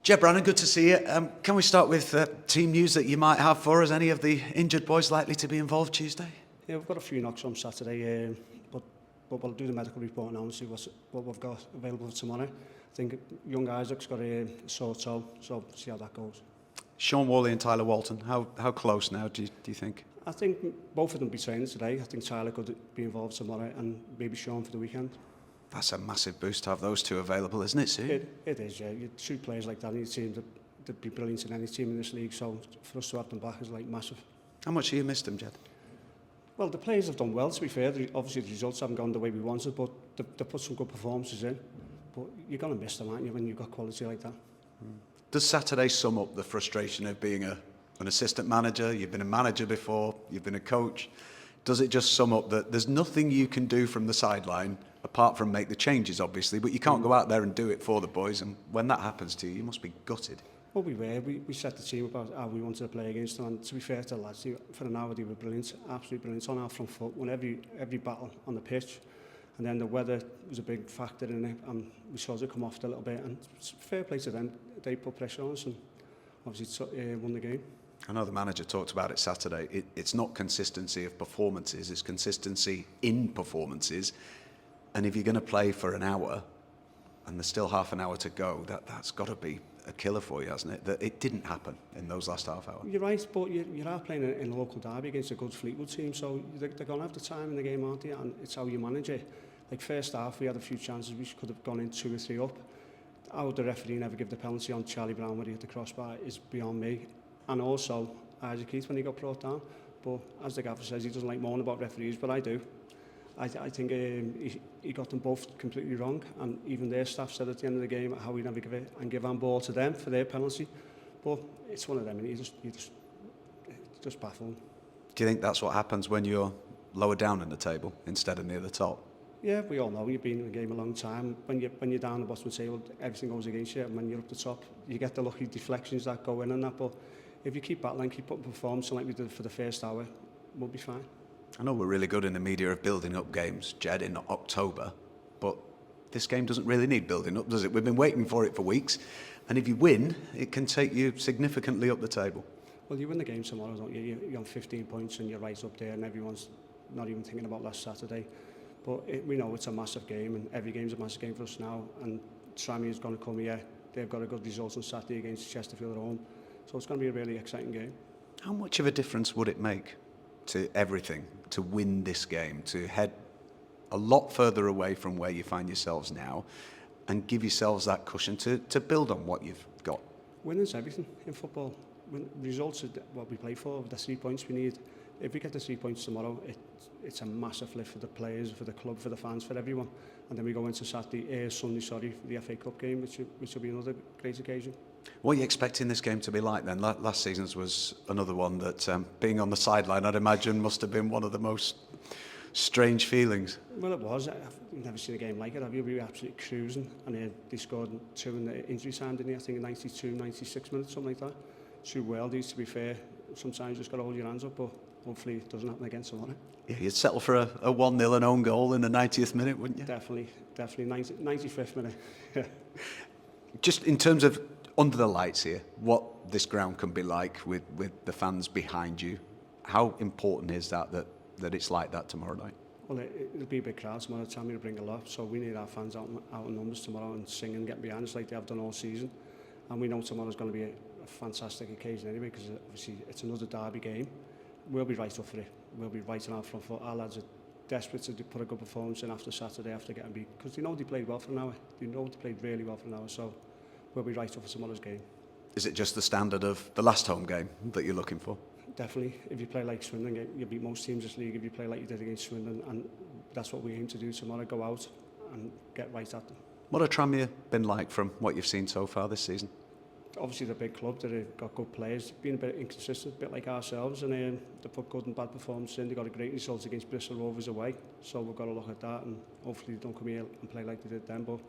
Jed Brannan, good to see you. Can we start with team news that you might have for us? Any of the injured boys likely to be involved Tuesday? Yeah, we've got a few knocks on Saturday, but we'll do the medical report now and see what we've got available for tomorrow. I think young Isaac's got a sore toe, so see how that goes. Sean Worley and Tyler Walton, how close now do you think? I think both of them will be training today. I think Tyler could be involved tomorrow and maybe Sean for the weekend. That's a massive boost to have those two available, isn't it, Sue? It is, yeah. You two players like that in your team, they'd be brilliant in any team in this league, so for us to have them back is like massive. How much have you missed them, Jed? Well, the players have done well, to be fair. Obviously, the results haven't gone the way we wanted, but they put some good performances in. But you're going to miss them, aren't you, when you've got quality like that? Does Saturday sum up the frustration of being an assistant manager? You've been a manager before, you've been a coach. Does it just sum up that there's nothing you can do from the sideline apart from make the changes, obviously, but you can't go out there and do it for the boys, and when that happens to you, you must be gutted. Well, we were. We set the team about how we wanted to play against them, and to be fair to the lads, for an hour they were brilliant, absolutely brilliant on our front foot, won every battle on the pitch, and then the weather was a big factor in it, and we saw it come off a little bit, and fair play to them, they put pressure on us and obviously won the game. I know the manager talked about it Saturday. It's not consistency of performances, it's consistency in performances. And if you're going to play for an hour and there's still half an hour to go, that's got to be a killer for you, hasn't it? That it didn't happen in those last half hour. You're right, but you are playing in a local derby against a good Fleetwood team, so they're going to have the time in the game, aren't they? And it's how you manage it. Like first half, we had a few chances, we could have gone in 2 or 3 up. How the referee never give the penalty on Charlie Brown when he hit the crossbar is beyond me. And also Isaac Keith when he got brought down. But as the gaffer says, he doesn't like moaning about referees, but I do. I think he got them both completely wrong, and even their staff said at the end of the game how we never give it and give handball to them for their penalty. But it's one of them, and it's just baffling. Do you think that's what happens when you're lower down in the table instead of near the top? Yeah, we all know you've been in the game a long time. When you're down the bottom of the table, everything goes against you, and when you're up the top, you get the lucky deflections that go in and that. But if you keep battling, keep putting performance like we did for the first hour, we'll be fine. I know we're really good in the media of building up games, Jed, in October, but this game doesn't really need building up, does it? We've been waiting for it for weeks, and if you win, it can take you significantly up the table. Well, you win the game tomorrow, don't you? You're on 15 points and you're right up there, and everyone's not even thinking about last Saturday. But we know it's a massive game, and every game's a massive game for us now, and Tranmere is going to come here. They've got a good result on Saturday against Chesterfield at home, so it's going to be a really exciting game. How much of a difference would it make to everything to win this game, to head a lot further away from where you find yourselves now and give yourselves that cushion to build on what you've got? Winning's everything in football. Results are what we play for, the 3 points we need. If we get the 3 points tomorrow, it's a massive lift for the players, for the club, for the fans, for everyone. And then we go into Sunday, for the FA Cup game, which will be another great occasion. What are you expecting this game to be like then? Last season's was another one that, being on the sideline, I'd imagine must have been one of the most strange feelings. Well, it was. I've never seen a game like it, have you? We were absolutely cruising, and they scored 2 in the injury time, didn't they? I think in 92, 96 minutes, something like that. 2 worldies, to be fair. Sometimes you just got to hold your hands up, but hopefully it doesn't happen again tomorrow. Yeah, you'd settle for a 1-0 and own goal in the 90th minute, wouldn't you? Definitely 95th minute. Just in terms of under the lights here, what this ground can be like with the fans behind you, how important is that it's like that tomorrow night? Well, it'll be a big crowd tomorrow. Tranmere will bring a lot, so we need our fans out in numbers tomorrow and sing and get behind us like they have done all season. And we know tomorrow's going to be a fantastic occasion anyway, because obviously it's another derby game. We'll be right up for it. We'll be right on our front foot. Our lads are desperate to put a good performance in after Saturday, after getting beat, because they know they played well for an hour. They know they played really well for an hour, so we'll be right up for tomorrow's game. Is it just the standard of the last home game that you're looking for? Definitely. If you play like Swindon, you beat most teams in this league. If you play like you did against Swindon, and that's what we aim to do tomorrow, go out and get right at them. What have Tranmere been like from what you've seen so far this season? Obviously, they're a big club, they've got good players, been a bit inconsistent, a bit like ourselves, and they put good and bad performances in. They got a great result against Bristol Rovers away, so we've got to look at that, and hopefully they don't come here and play like they did then, but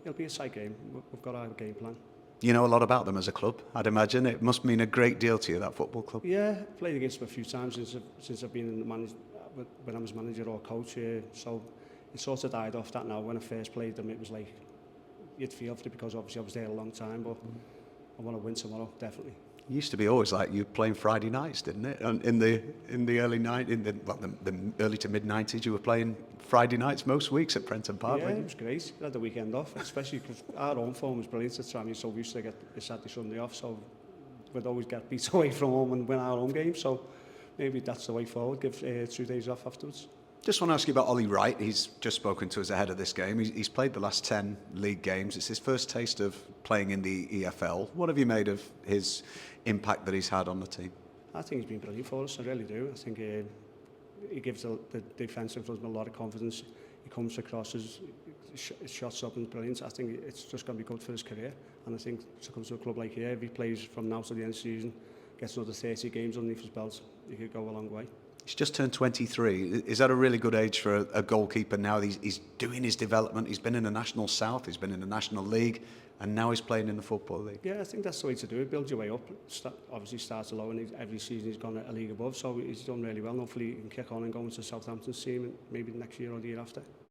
it'll be a side game. We've got our game plan. You know a lot about them as a club, I'd imagine. It must mean a great deal to you, that football club. Yeah, I've played against them a few times since I've been in when I was manager or coach here, so it sort of died off that now. When I first played them, it was like, you'd feel for it because obviously I was there a long time, but I want to win tomorrow, definitely. It used to be always like you playing Friday nights, didn't it? And in the early the early to mid '90s, you were playing Friday nights most weeks at Prenton Park. Yeah, weren't it you? was great. We had the weekend off, especially because our home form was brilliant at Tranmere, so we used to get the Saturday, Sunday off, so we'd always get beat away from home and win our home game, so maybe that's the way forward, give 2 days off afterwards. Just want to ask you about Ollie Wright. He's just spoken to us ahead of this game. He's played the last 10 league games. It's his first taste of playing in the EFL. What have you made of his impact that he's had on the team? I think he's been brilliant for us, I really do. I think he gives the defensive a lot of confidence. He comes across as shots up and brilliant. I think it's just going to be good for his career. And I think to come to a club like here, if he plays from now to the end of the season, gets another 30 games underneath his belt, he could go a long way. He's just turned 23. Is that a really good age for a goalkeeper now? He's doing his development. He's been in the National South, he's been in the National League, and now he's playing in the Football League. Yeah, I think that's the way to do it. Build your way up. Obviously starts low, and every season he's gone a league above, so he's done really well. Hopefully he can kick on and go into Southampton's team and maybe next year or the year after.